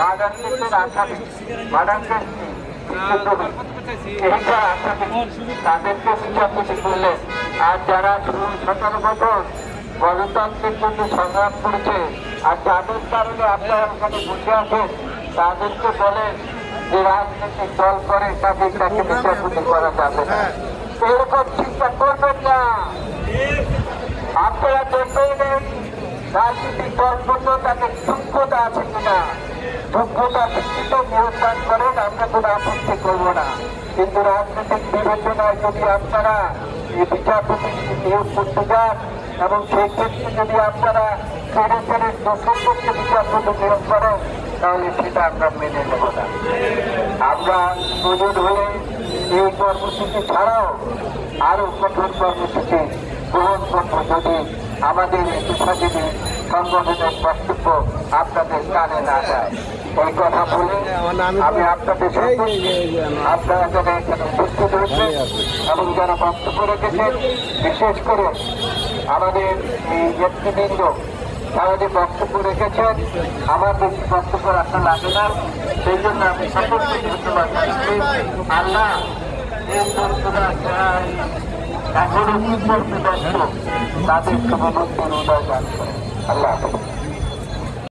মাদারকেসের আসামি মাদারকেসকে তাদেরকে বিচারপতি করলেন। আর যারা 17 বছর গণতন্ত্রের জন্য সংগ্রাম করেছে আর যাদের কারণে আপনারা ওখানে বসে আছেন তাদেরকে বলেন যে রাজনৈতিক দল করে তাকে বিচারপতি করা যাবে না। এরকম চিন্তা করবেন না। আপনারা দেখবেন রাজনৈতিক দলগুলো তাদের যোগ্যতা আছে কিনা, যোগ্যতা ভিত্তিতে নিয়োগদান করেন, আমরা কোনো আপত্তি করবো না। কিন্তু রাজনৈতিক বিবেচনায় যদি আপনারা এই বিচারপতি নিয়োগ করতে যান এবং সেই ক্ষেত্রে যদি আপনারা ফেরে ফেরে দর্শককে বিচারপতি নিয়োগ করেন তাহলে সেটা আমরা মেনে নেব না। আমরা প্রয়োজন হলে এই কর্মসূচি ছাড়াও আরো কঠোর কর্মসূচি গ্রহণ করবো যদি আমাদের পেশাজীবী সংগঠনের বক্তব্য আপনাদের কানে না যায়। এই কথা বলে আমি আপনাদের আপনারা যারা এখানে উপস্থিত হয়েছেন এবং যারা বক্তব্য রেখেছেন, বিশেষ করে আমাদের এই নেতৃবৃন্দ তারা যে বক্তব্য রেখেছেন আমার বেশি বক্তব্য রাখা লাগে না, সেই জন্য আমি সকলকে ধন্যবাদ জানাচ্ছি। আল্লাহ এই বন্ধুরা এখনো কি করতে ব্যস্ত তাদের শুভবুদ্ধির উদয় দান করে। আল্লাহ।